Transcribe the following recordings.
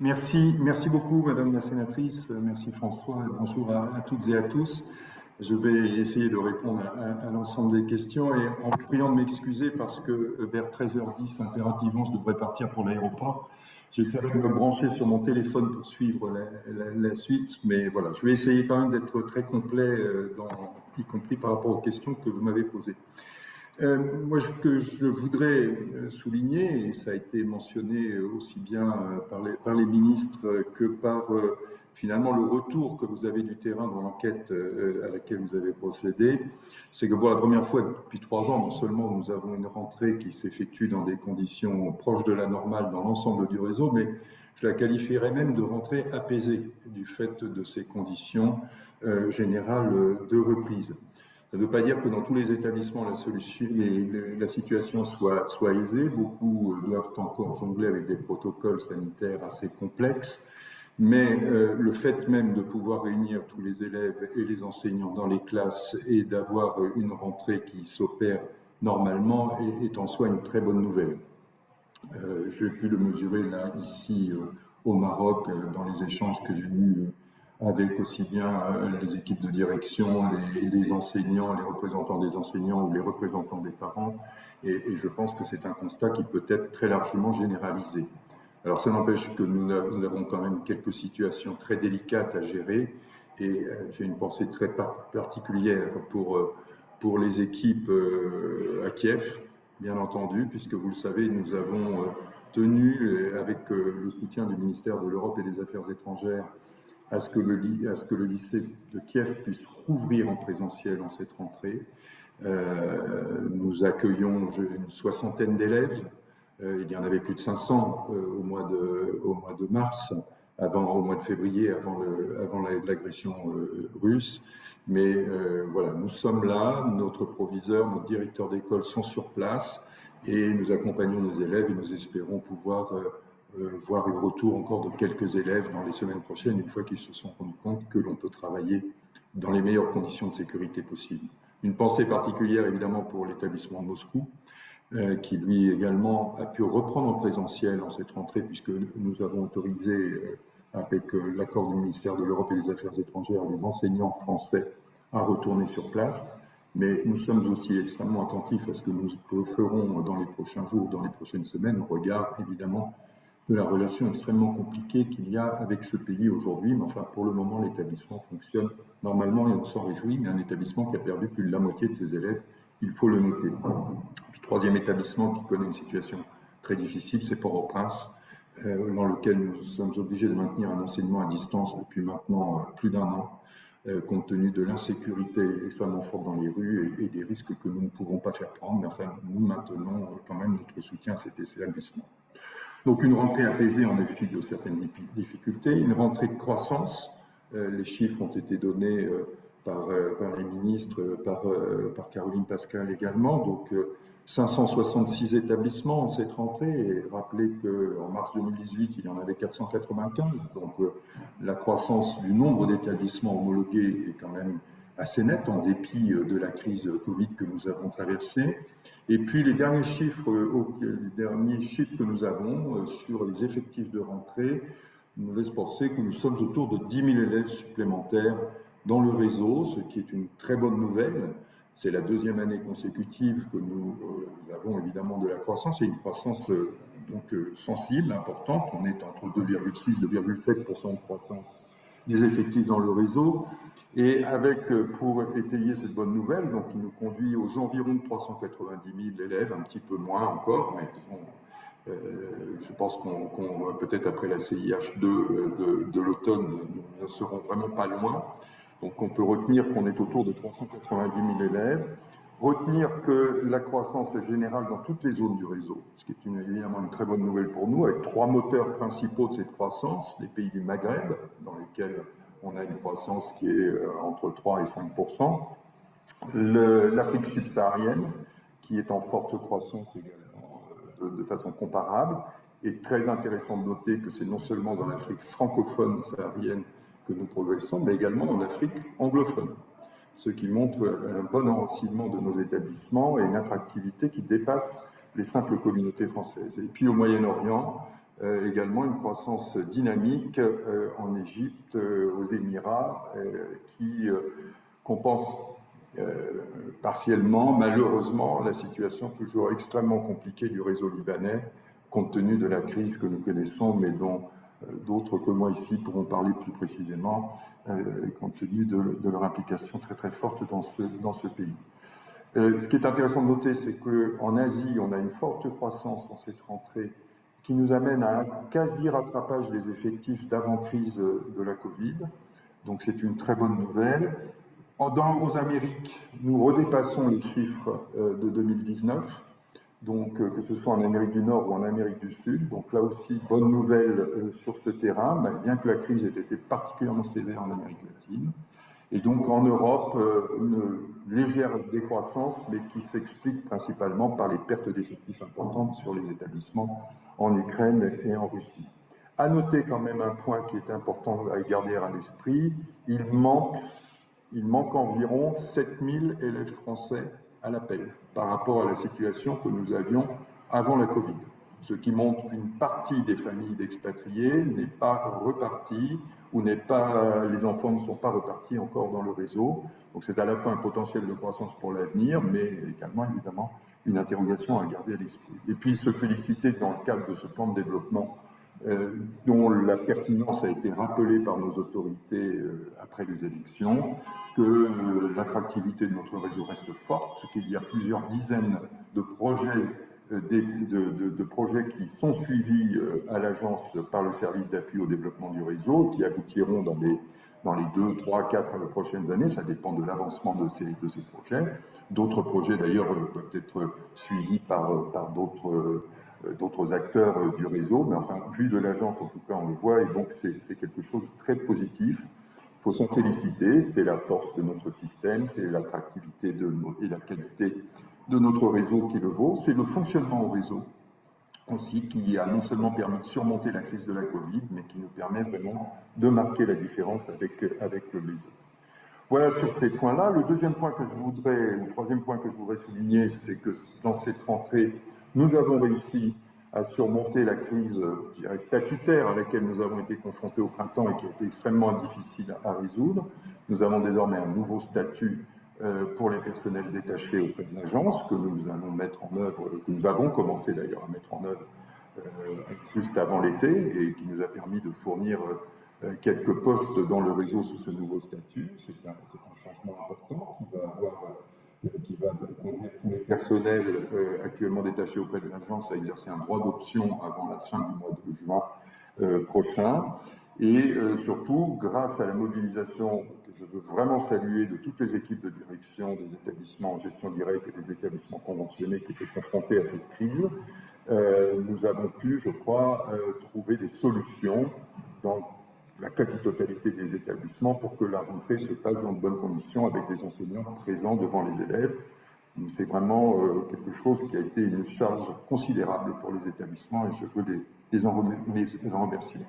Merci beaucoup, Madame la Sénatrice. Merci François. Bonjour à toutes et à tous. Je vais essayer de répondre à l'ensemble des questions et en vous priant de m'excuser parce que vers 13h10, impérativement, je devrais partir pour l'aéroport. J'essaierai de me brancher sur mon téléphone pour suivre la suite, mais voilà, je vais essayer quand même d'être très complet, y compris par rapport aux questions que vous m'avez posées. Moi, ce que je voudrais souligner, et ça a été mentionné aussi bien par les ministres que par finalement le retour que vous avez du terrain dans l'enquête à laquelle vous avez procédé, c'est que pour la première fois depuis 3 ans, non seulement nous avons une rentrée qui s'effectue dans des conditions proches de la normale dans l'ensemble du réseau, mais je la qualifierais même de rentrée apaisée du fait de ces conditions générales de reprise. Ça ne veut pas dire que dans tous les établissements, la situation soit aisée. Beaucoup doivent encore jongler avec des protocoles sanitaires assez complexes. Mais le fait même de pouvoir réunir tous les élèves et les enseignants dans les classes et d'avoir une rentrée qui s'opère normalement est en soi une très bonne nouvelle. J'ai pu le mesurer là, ici, au Maroc, dans les échanges que j'ai eus avec aussi bien les équipes de direction, les enseignants, les représentants des enseignants ou les représentants des parents. Et je pense que c'est un constat qui peut être très largement généralisé. Alors ça n'empêche que nous avons quand même quelques situations très délicates à gérer et j'ai une pensée très particulière pour les équipes à Kiev, bien entendu, puisque vous le savez, nous avons tenu, avec le soutien du ministère de l'Europe et des Affaires étrangères, à ce que le lycée de Kiev puisse rouvrir en présentiel en cette rentrée. Nous accueillons une soixantaine d'élèves. Il y en avait plus de 500 au mois de mars, au mois de février, avant l'agression russe. Mais voilà, nous sommes là, notre proviseur, notre directeur d'école sont sur place et nous accompagnons nos élèves et nous espérons pouvoir voir le retour encore de quelques élèves dans les semaines prochaines, une fois qu'ils se sont rendus compte que l'on peut travailler dans les meilleures conditions de sécurité possibles. Une pensée particulière évidemment pour l'établissement de Moscou, qui lui également a pu reprendre en présentiel en cette rentrée, puisque nous avons autorisé, avec l'accord du ministère de l'Europe et des Affaires étrangères, les enseignants français à retourner sur place. Mais nous sommes aussi extrêmement attentifs à ce que nous ferons dans les prochains jours, dans les prochaines semaines, au regard évidemment de la relation extrêmement compliquée qu'il y a avec ce pays aujourd'hui. Mais enfin, pour le moment, l'établissement fonctionne normalement et on s'en réjouit, mais un établissement qui a perdu plus de la moitié de ses élèves, il faut le noter. Puis, troisième établissement qui connaît une situation très difficile, c'est Port-au-Prince, dans lequel nous sommes obligés de maintenir un enseignement à distance depuis maintenant plus d'1 an, compte tenu de l'insécurité extrêmement forte dans les rues et des risques que nous ne pouvons pas faire prendre. Mais enfin, nous maintenons quand même notre soutien à cet établissement. Donc une rentrée apaisée en dépit de certaines difficultés, une rentrée de croissance. Les chiffres ont été donnés par les ministres, par Caroline Pascal également. Donc 566 établissements en cette rentrée. Et rappelez qu'en mars 2018, il y en avait 495. Donc la croissance du nombre d'établissements homologués est quand même assez nette en dépit de la crise Covid que nous avons traversée. Et puis les derniers chiffres que nous avons sur les effectifs de rentrée nous laissent penser que nous sommes autour de 10 000 élèves supplémentaires dans le réseau, ce qui est une très bonne nouvelle. C'est la deuxième année consécutive que nous avons évidemment de la croissance et une croissance sensible, importante. On est entre 2,6 et 2,7% de croissance des effectifs dans le réseau. Et avec, pour étayer cette bonne nouvelle, donc qui nous conduit aux environs de 390 000 élèves, un petit peu moins encore, mais bon, je pense qu'on peut-être après la CIH2 de l'automne, nous ne serons vraiment pas loin. Donc on peut retenir qu'on est autour de 390 000 élèves, retenir que la croissance est générale dans toutes les zones du réseau, ce qui est évidemment une très bonne nouvelle pour nous, avec 3 moteurs principaux de cette croissance, les pays du Maghreb, dans lesquels on a une croissance qui est entre 3 et 5%, l'Afrique subsaharienne, qui est en forte croissance également de façon comparable, et très intéressant de noter que c'est non seulement dans l'Afrique francophone saharienne que nous progressons, mais également dans l'Afrique anglophone, ce qui montre un bon enracinement de nos établissements et une attractivité qui dépasse les simples communautés françaises. Et puis au Moyen-Orient, également une croissance dynamique en Égypte, aux Émirats, qui compense partiellement, malheureusement, la situation toujours extrêmement compliquée du réseau libanais, compte tenu de la crise que nous connaissons, mais dont d'autres que moi ici pourront parler plus précisément, compte tenu de leur implication très très forte dans ce pays. Ce qui est intéressant de noter, c'est qu'en Asie, on a une forte croissance dans cette rentrée qui nous amène à un quasi-rattrapage des effectifs d'avant-crise de la Covid. Donc c'est une très bonne nouvelle. Aux Amériques, nous redépassons les chiffres de 2019, donc que ce soit en Amérique du Nord ou en Amérique du Sud. Donc là aussi, bonne nouvelle sur ce terrain, bien que la crise ait été particulièrement sévère en Amérique latine. Et donc en Europe, une légère décroissance, mais qui s'explique principalement par les pertes d'effectifs importantes sur les établissements en Ukraine et en Russie. À noter quand même un point qui est important à garder à l'esprit, il manque environ 7000 élèves français à l'appel par rapport à la situation que nous avions avant la Covid. Ce qui montre qu'une partie des familles d'expatriés n'est pas repartie ou les enfants ne sont pas repartis encore dans le réseau. Donc c'est à la fois un potentiel de croissance pour l'avenir, mais également évidemment une interrogation à garder à l'esprit. Et puis se féliciter dans le cadre de ce plan de développement dont la pertinence a été rappelée par nos autorités après les élections, que l'attractivité de notre réseau reste forte, qu'il y a plusieurs dizaines de projets de projets qui sont suivis à l'agence par le service d'appui au développement du réseau, qui aboutiront dans les 2, 3, 4 prochaines années. Ça dépend de l'avancement de ces projets. D'autres projets, d'ailleurs, peuvent être suivis par d'autres acteurs du réseau, mais enfin, vu de l'agence, en tout cas, on le voit, et donc c'est quelque chose de très positif. Il faut s'en féliciter, c'est la force de notre système, c'est l'attractivité et la qualité de notre réseau qui le vaut, c'est le fonctionnement au réseau aussi qui a non seulement permis de surmonter la crise de la Covid, mais qui nous permet vraiment de marquer la différence avec les autres. Voilà sur ces points-là. Le troisième point que je voudrais souligner, c'est que dans cette rentrée, nous avons réussi à surmonter la crise, je dirais, statutaire à laquelle nous avons été confrontés au printemps et qui a été extrêmement difficile à résoudre. Nous avons désormais un nouveau statut pour les personnels détachés auprès de l'agence que nous allons mettre en œuvre, que nous avons commencé d'ailleurs à mettre en œuvre juste avant l'été et qui nous a permis de fournir quelques postes dans le réseau sous ce nouveau statut. C'est un changement important qui va conduire tous les personnels actuellement détachés auprès de l'agence à exercer un droit d'option avant la fin du mois de juin prochain. Et surtout, grâce à la mobilisation que je veux vraiment saluer de toutes les équipes de direction des établissements en gestion directe et des établissements conventionnés qui étaient confrontés à cette crise, nous avons pu, je crois, trouver des solutions dans la quasi-totalité des établissements pour que la rentrée se passe dans de bonnes conditions avec des enseignants présents devant les élèves. C'est vraiment quelque chose qui a été une charge considérable pour les établissements et je veux les en remercier.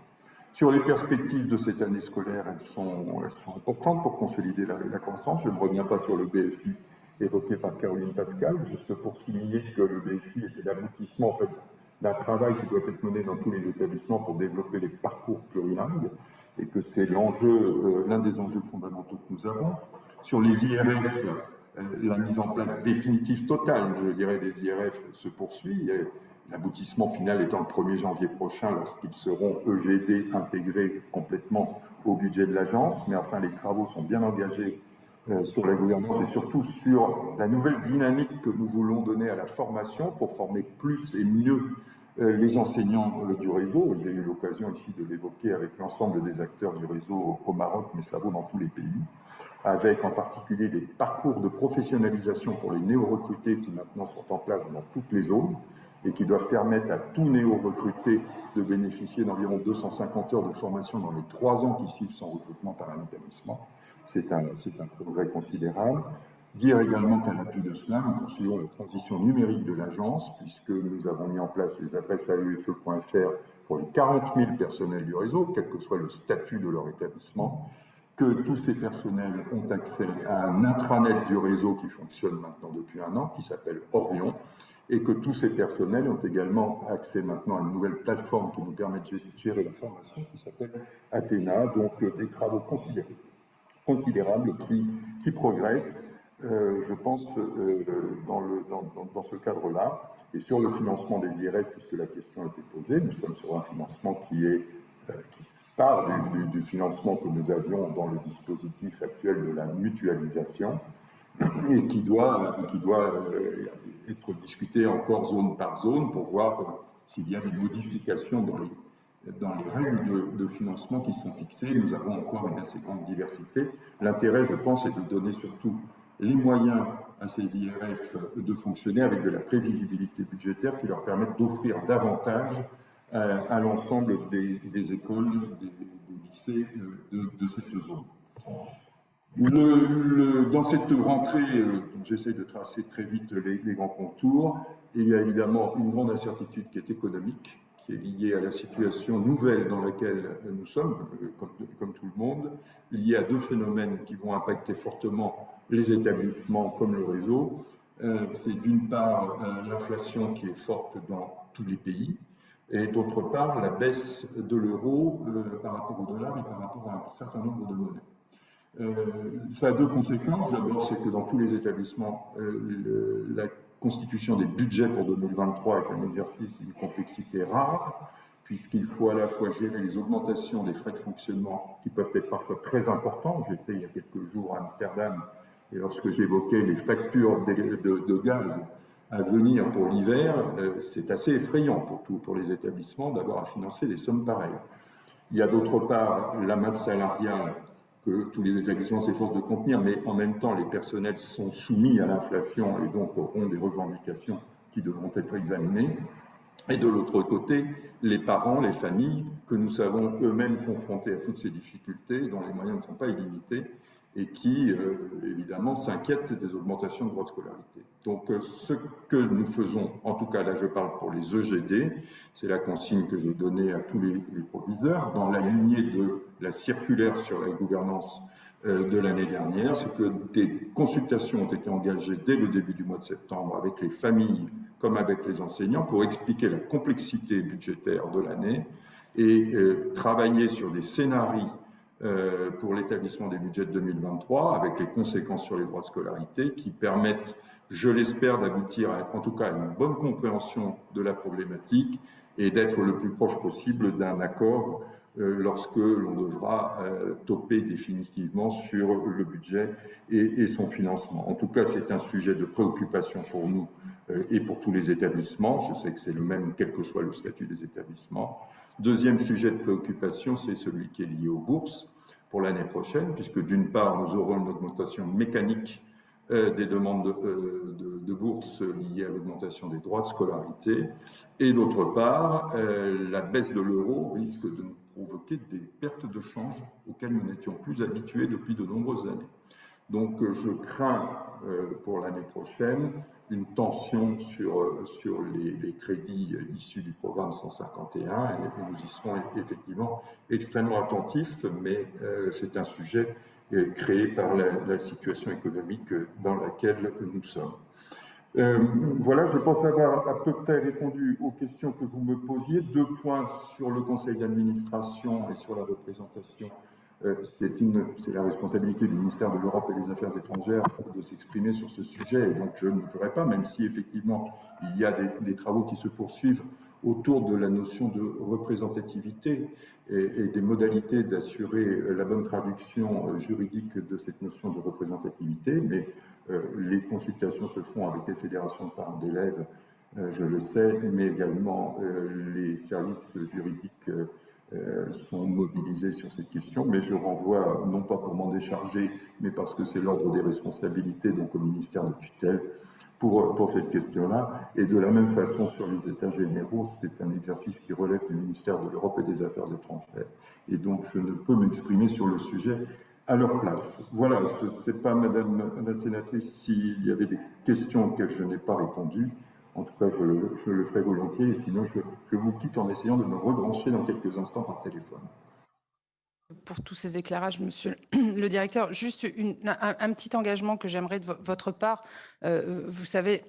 Sur les perspectives de cette année scolaire, elles sont importantes pour consolider la croissance. Je ne reviens pas sur le BFI évoqué par Caroline Pascal, juste pour souligner que le BFI était l'aboutissement en fait, d'un travail qui doit être mené dans tous les établissements pour développer les parcours plurilingues et que c'est l'un des enjeux fondamentaux que nous avons. Sur les IRF, la mise en place définitive totale, je dirais, des IRF se poursuit. L'aboutissement final étant le 1er janvier prochain, lorsqu'ils seront EGD intégrés complètement au budget de l'agence. Mais enfin, les travaux sont bien engagés sur la gouvernance et surtout sur la nouvelle dynamique que nous voulons donner à la formation pour former plus et mieux les enseignants du réseau. J'ai eu l'occasion ici de l'évoquer avec l'ensemble des acteurs du réseau au Maroc, mais ça vaut dans tous les pays, avec en particulier des parcours de professionnalisation pour les néo-recrutés qui maintenant sont en place dans toutes les zones et qui doivent permettre à tout néo-recruté de bénéficier d'environ 250 heures de formation dans les 3 ans qui suivent son recrutement par un établissement. C'est un progrès considérable. Dire également qu'à l'appui de cela, nous poursuivons la transition numérique de l'agence, puisque nous avons mis en place les adresses aefe.fr pour les 40 000 personnels du réseau, quel que soit le statut de leur établissement, que tous ces personnels ont accès à un intranet du réseau qui fonctionne maintenant depuis 1 an, qui s'appelle Orion, et que tous ces personnels ont également accès maintenant à une nouvelle plateforme qui nous permet de gérer la formation qui s'appelle Athéna, donc des travaux considérables qui progressent, je pense, dans ce cadre-là. Et sur le financement des IRF, puisque la question a été posée, nous sommes sur un financement qui part du financement que nous avions dans le dispositif actuel de la mutualisation et qui doit être discuté encore zone par zone pour voir s'il y a des modifications dans les règles de financement qui sont fixées. Nous avons encore une assez grande diversité. L'intérêt, je pense, est de donner surtout les moyens à ces IRF de fonctionner avec de la prévisibilité budgétaire qui leur permette d'offrir davantage à l'ensemble des écoles, des lycées de cette zone. Dans cette rentrée, j'essaie de tracer très vite les grands contours. Il y a évidemment une grande incertitude qui est économique, qui est liée à la situation nouvelle dans laquelle nous sommes, comme tout le monde, liée à deux phénomènes qui vont impacter fortement les établissements comme le réseau. C'est d'une part l'inflation qui est forte dans tous les pays, et d'autre part la baisse de l'euro par rapport au dollar et par rapport à un certain nombre de monnaies. Ça a deux conséquences. D'abord, c'est que dans tous les établissements, la constitution des budgets pour 2023 est un exercice d'une complexité rare, puisqu'il faut à la fois gérer les augmentations des frais de fonctionnement qui peuvent être parfois très importants. J'étais il y a quelques jours à Amsterdam et lorsque j'évoquais les factures de gaz à venir pour l'hiver, c'est assez effrayant pour les établissements d'avoir à financer des sommes pareilles. Il y a d'autre part la masse salariale que tous les établissements s'efforcent de contenir, mais en même temps, les personnels sont soumis à l'inflation et donc auront des revendications qui devront être examinées. Et de l'autre côté, les parents, les familles, que nous savons eux-mêmes confrontés à toutes ces difficultés, dont les moyens ne sont pas illimités, et qui, évidemment, s'inquiètent des augmentations de droits de scolarité. Donc, ce que nous faisons, en tout cas là je parle pour les EGD, c'est la consigne que j'ai donnée à tous les proviseurs, dans la lignée de la circulaire sur la gouvernance de l'année dernière, c'est que des consultations ont été engagées dès le début du mois de septembre avec les familles comme avec les enseignants pour expliquer la complexité budgétaire de l'année et travailler sur des scénarios pour l'établissement des budgets de 2023 avec les conséquences sur les droits de scolarité qui permettent, je l'espère, d'aboutir en tout cas à une bonne compréhension de la problématique et d'être le plus proche possible d'un accord lorsque l'on devra toper définitivement sur le budget et son financement. En tout cas, c'est un sujet de préoccupation pour nous et pour tous les établissements. Je sais que c'est le même, quel que soit le statut des établissements. Deuxième sujet de préoccupation, c'est celui qui est lié aux bourses pour l'année prochaine, puisque d'une part, nous aurons une augmentation mécanique des demandes de bourses liées à l'augmentation des droits de scolarité, et d'autre part, la baisse de l'euro risque de nous provoquer des pertes de change auxquelles nous n'étions plus habitués depuis de nombreuses années. Donc je crains pour l'année prochaine une tension sur les crédits issus du programme 151 et nous y serons effectivement extrêmement attentifs, mais c'est un sujet créé par la situation économique dans laquelle nous sommes. Voilà, je pense avoir à peu près répondu aux questions que vous me posiez. Deux points sur le conseil d'administration et sur la représentation. C'est la responsabilité du ministère de l'Europe et des Affaires étrangères de s'exprimer sur ce sujet, et donc je ne le ferai pas, même si effectivement il y a des travaux qui se poursuivent autour de la notion de représentativité et des modalités d'assurer la bonne traduction juridique de cette notion de représentativité, mais les consultations se font avec les fédérations de parents d'élèves, je le sais, mais également les services juridiques sont mobilisés sur cette question, mais je renvoie, non pas pour m'en décharger, mais parce que c'est l'ordre des responsabilités, donc au ministère de tutelle, pour cette question-là. Et de la même façon, sur les états généraux, c'est un exercice qui relève du ministère de l'Europe et des Affaires étrangères. Et donc, je ne peux m'exprimer sur le sujet à leur place. Voilà, je ne sais pas, Madame la sénatrice, s'il y avait des questions auxquelles je n'ai pas répondu. En tout cas, je le ferai volontiers, et sinon je vous quitte en essayant de me rebrancher dans quelques instants par téléphone. Pour tous ces éclairages, Monsieur le directeur, juste un petit engagement que j'aimerais de votre part. Vous savez,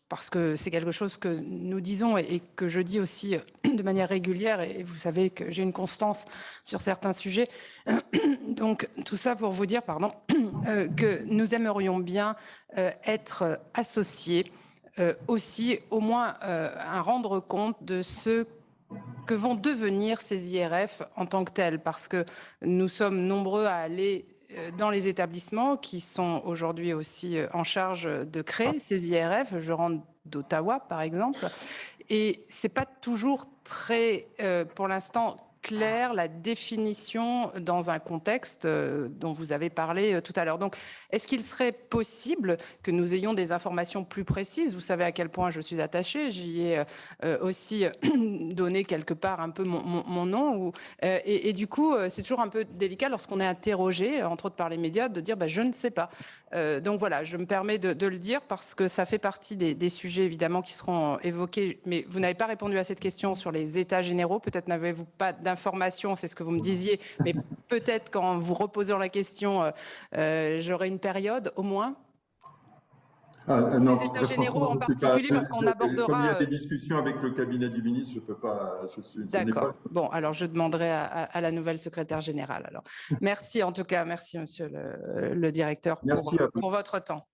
parce que c'est quelque chose que nous disons et que je dis aussi de manière régulière, et vous savez que j'ai une constance sur certains sujets. Donc, tout ça pour vous dire, pardon, que nous aimerions bien être associés aussi, au moins, à rendre compte de ce que vont devenir ces IRF en tant que tels, parce que nous sommes nombreux à aller dans les établissements qui sont aujourd'hui aussi en charge de créer ces IRF. Je rentre d'Ottawa, par exemple, et c'est pas toujours très, pour l'instant, clair la définition dans un contexte dont vous avez parlé tout à l'heure. Donc, est-ce qu'il serait possible que nous ayons des informations plus précises? Vous savez à quel point je suis attachée. J'y ai aussi donné quelque part un peu mon nom. Et du coup, c'est toujours un peu délicat lorsqu'on est interrogé, entre autres par les médias, de dire je ne sais pas. Donc voilà, je me permets de le dire parce que ça fait partie des sujets évidemment qui seront évoqués. Mais vous n'avez pas répondu à cette question sur les états généraux. Peut-être n'avez-vous pas d'informations, c'est ce que vous me disiez. Mais peut-être qu'en vous reposant la question, j'aurai une période au moins. Non, Les états généraux franchement, en je sais pas. particulier, parce qu'on Comme il y a abordera. des discussions avec le cabinet du ministre, je peux pas. Ce n'est pas. D'accord. Bon, alors je demanderai à la nouvelle secrétaire générale. Alors, merci en tout cas, merci Monsieur le directeur Merci à vous. pour votre temps.